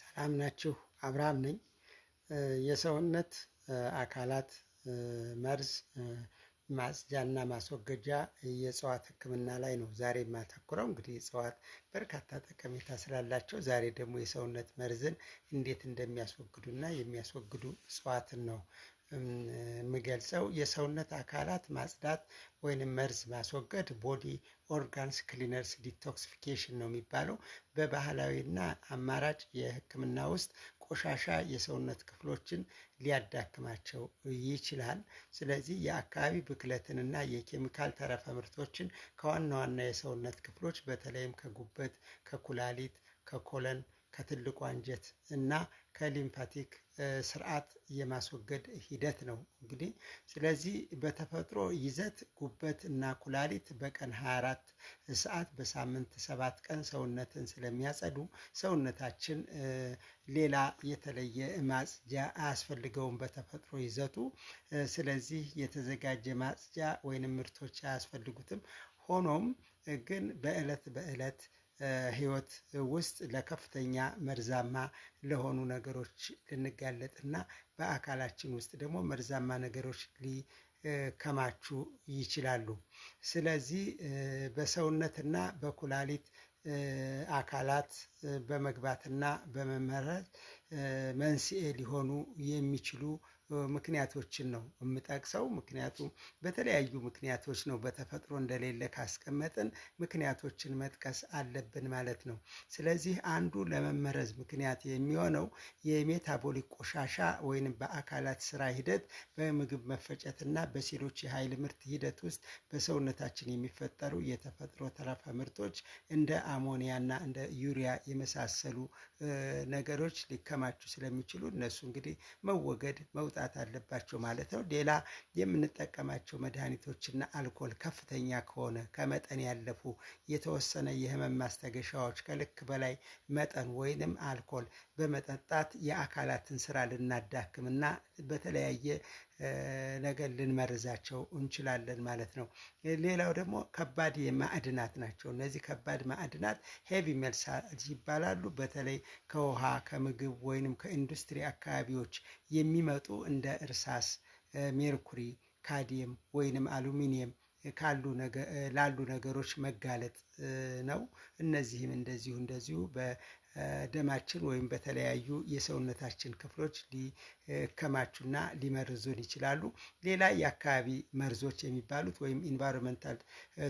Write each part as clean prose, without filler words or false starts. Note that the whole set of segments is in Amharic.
ሰላም ናችሁ? አብርሃም ነኝ። የሰውነት አካላት መርዝ ማጽጃና ማስወገጃ የእጽዋት ሕክምና ላይ ነው ዛሬ የማተኩረው። እንግዲህ እጽዋት በርካታ ጠቀሜታ ስላላቸው ዛሬ ደግሞ የሰውነት መርዝን እንዴት እንደሚያስወግዱና የሚያስወግዱ እጽዋትን ነው የምገልጸው። የሰውነት አካላት ማጽዳት ወይንም መርዝ ማስወገድ ቦዲ ኦርጋንስ ክሊነርስ ዲቶክሲፊኬሽን ነው የሚባለው። በባህላዊና አማራጭ የህክምና ውስጥ ቆሻሻ የሰውነት ክፍሎችን ሊያዳክማቸው ይችላል። ስለዚህ የአካባቢ ብክለትንና የኬሚካል ተረፈ ምርቶችን ከዋና ዋና የሰውነት ክፍሎች በተለይም ከጉበት፣ ከኩላሊት፣ ከኮለን፣ ከትልቁ አንጀት እና ከሊምፋቲክ ስርዓት የማስወገድ ሂደት ነው። እንግዲህ ስለዚህ በተፈጥሮ ይዘት ጉበት እና ኩላሊት በቀን 24 ሰዓት በሳምንት 7 ቀን ሰውነትን ስለሚያጸዱ ሰውነታችን ሌላ የተለየ ማጽጃ አያስፈልገውም በተፈጥሮ ይዘቱ። ስለዚህ የተዘጋጀ ማጽጃ ወይንም ምርቶች አያስፈልጉትም። ሆኖም ግን በዕለት ህይወት ውስጥ ለከፍተኛ መርዛማ ለሆኑ ነገሮች ልንጋለጥና በአካላችን ውስጥ ደግሞ መርዛማ ነገሮች ሊከማቹ ይችላሉ። ስለዚህ በሰውነትና በኩላሊት አካላት በመግባትና በመመረዝ መንስኤ ሊሆኑ የሚችሉ ምክንያቶችን ነው የምጠቅሰው። ምክንያቱም በተለያዩ ምክንያቶች ነው፣ በተፈጥሮ እንደሌለ ካስቀመጥን ምክንያቶችን መጥቀስ አለብን ማለት ነው። ስለዚህ አንዱ ለመመረዝ ምክንያት የሚሆነው የሜታቦሊክ ቆሻሻ ወይንም በአካላት ስራ ሂደት በምግብ መፈጨትና በሴሎች የኃይል ምርት ሂደት ውስጥ በሰውነታችን የሚፈጠሩ የተፈጥሮ ተረፈ ምርቶች እንደ አሞኒያና እንደ ዩሪያ የመሳሰሉ ነገሮች ሊከማቹ ስለሚችሉ እነሱ እንግዲህ መወገድ መውጣት አለባቸው ማለት ነው። ሌላ የምንጠቀማቸው መድኃኒቶችና አልኮል ከፍተኛ ከሆነ ከመጠን ያለፉ የተወሰነ የህመም ማስታገሻዎች ከልክ በላይ መጠን ወይንም አልኮል በመጠጣት የአካላትን ስራ ልናዳክምና በተለያየ ነገር ልንመርዛቸው እንችላለን ማለት ነው። ሌላው ደግሞ ከባድ ማዕድናት ናቸው። እነዚህ ከባድ ማዕድናት ሄቪ ሜታልስ ይባላሉ። በተለይ ከውሃ ከምግብ ወይንም ከኢንዱስትሪ አካባቢዎች የሚመጡ እንደ እርሳስ፣ ሜርኩሪ፣ ካድሚየም ወይንም አሉሚኒየም ላሉ ነገሮች መጋለጥ ነው። እነዚህም እንደዚሁ በደማችን ወይም በተለያዩ የሰውነታችን ክፍሎች ሊከማቹና ሊመርዙን ይችላሉ። ሌላ የአካባቢ መርዞች የሚባሉት ወይም ኢንቫይሮንመንታል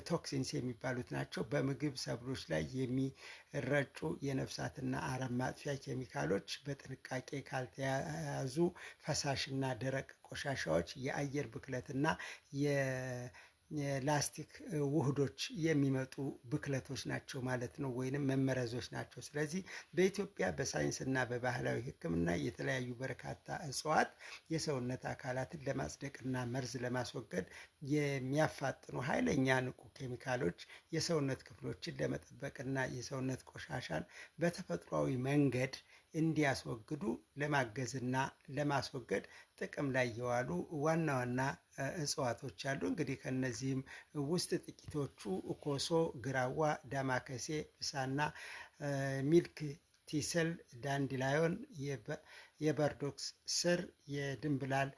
ቶክሲንስ የሚባሉት ናቸው። በምግብ ሰብሎች ላይ የሚረጩ የነፍሳትና አረም ማጥፊያ ኬሚካሎች በጥንቃቄ ካልተያዙ ፈሳሽና ደረቅ ቆሻሻዎች የአየር ብክለትና የላስቲክ ውህዶች የሚመጡ ብክለቶች ናቸው ማለት ነው፣ ወይንም መመረዞች ናቸው። ስለዚህ በኢትዮጵያ በሳይንስና በባህላዊ ሕክምና የተለያዩ በርካታ እጽዋት የሰውነት አካላትን ለማጽደቅና መርዝ ለማስወገድ የሚያፋጥኑ ኃይለኛ ንቁ ኬሚካሎች የሰውነት ክፍሎችን ለመጠበቅና የሰውነት ቆሻሻን በተፈጥሯዊ መንገድ እንዲያስወግዱ ለማገዝና ለማስወገድ ጥቅም ላይ የዋሉ ዋና ዋና እጽዋቶች አሉ። እንግዲህ ከነዚህም ውስጥ ጥቂቶቹ ኮሶ፣ ግራዋ፣ ዳማከሴ፣ ብሳና፣ ሚልክ ቲስል፣ ዳንዲላዮን፣ የበርዶክስ ስር፣ የድንብላል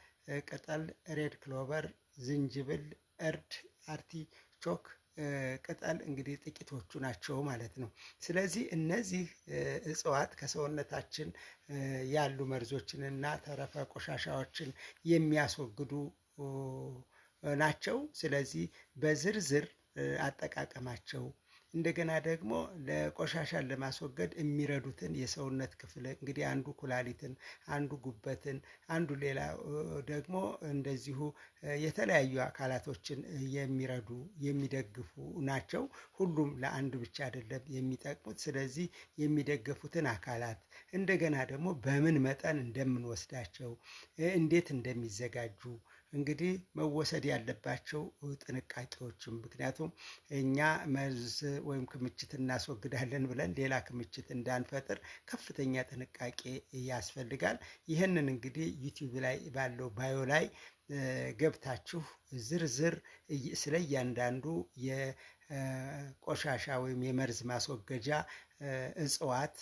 ቅጠል፣ ሬድ ክሎቨር፣ ዝንጅብል፣ እርድ፣ አርቲቾክ ቅጠል እንግዲህ ጥቂቶቹ ናቸው ማለት ነው። ስለዚህ እነዚህ እጽዋት ከሰውነታችን ያሉ መርዞችንና ተረፈ ቆሻሻዎችን የሚያስወግዱ ናቸው። ስለዚህ በዝርዝር አጠቃቀማቸው እንደገና ደግሞ ለቆሻሻን ለማስወገድ የሚረዱትን የሰውነት ክፍል እንግዲህ አንዱ ኩላሊትን፣ አንዱ ጉበትን፣ አንዱ ሌላ ደግሞ እንደዚሁ የተለያዩ አካላቶችን የሚረዱ የሚደግፉ ናቸው። ሁሉም ለአንዱ ብቻ አይደለም የሚጠቅሙት። ስለዚህ የሚደግፉትን አካላት እንደገና ደግሞ በምን መጠን እንደምንወስዳቸው እንዴት እንደሚዘጋጁ እንግዲህ መወሰድ ያለባቸው ጥንቃቄዎችም፣ ምክንያቱም እኛ መርዝ ወይም ክምችት እናስወግዳለን ብለን ሌላ ክምችት እንዳንፈጥር ከፍተኛ ጥንቃቄ ያስፈልጋል። ይህንን እንግዲህ ዩቲዩብ ላይ ባለው ባዮ ላይ ገብታችሁ ዝርዝር ስለ እያንዳንዱ የቆሻሻ ወይም የመርዝ ማስወገጃ የእጽዋት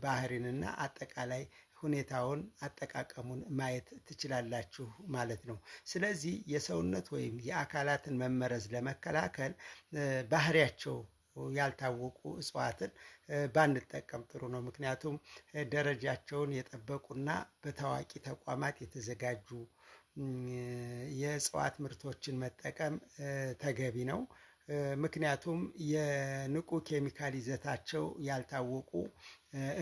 ባህሪንና አጠቃላይ ሁኔታውን አጠቃቀሙን ማየት ትችላላችሁ ማለት ነው። ስለዚህ የሰውነት ወይም የአካላትን መመረዝ ለመከላከል ባህሪያቸው ያልታወቁ እጽዋትን ባንጠቀም ጥሩ ነው። ምክንያቱም ደረጃቸውን የጠበቁና በታዋቂ ተቋማት የተዘጋጁ የእጽዋት ምርቶችን መጠቀም ተገቢ ነው። ምክንያቱም የንቁ ኬሚካል ይዘታቸው ያልታወቁ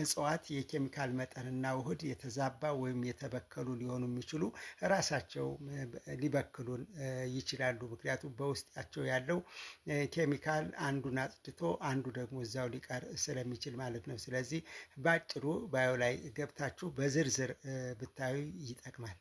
እጽዋት የኬሚካል መጠንና ውህድ የተዛባ ወይም የተበከሉ ሊሆኑ የሚችሉ ራሳቸው ሊበክሉን ይችላሉ። ምክንያቱም በውስጣቸው ያለው ኬሚካል አንዱን አጽድቶ አንዱ ደግሞ እዛው ሊቀር ስለሚችል ማለት ነው። ስለዚህ በአጭሩ ባዮ ላይ ገብታችሁ በዝርዝር ብታዩ ይጠቅማል።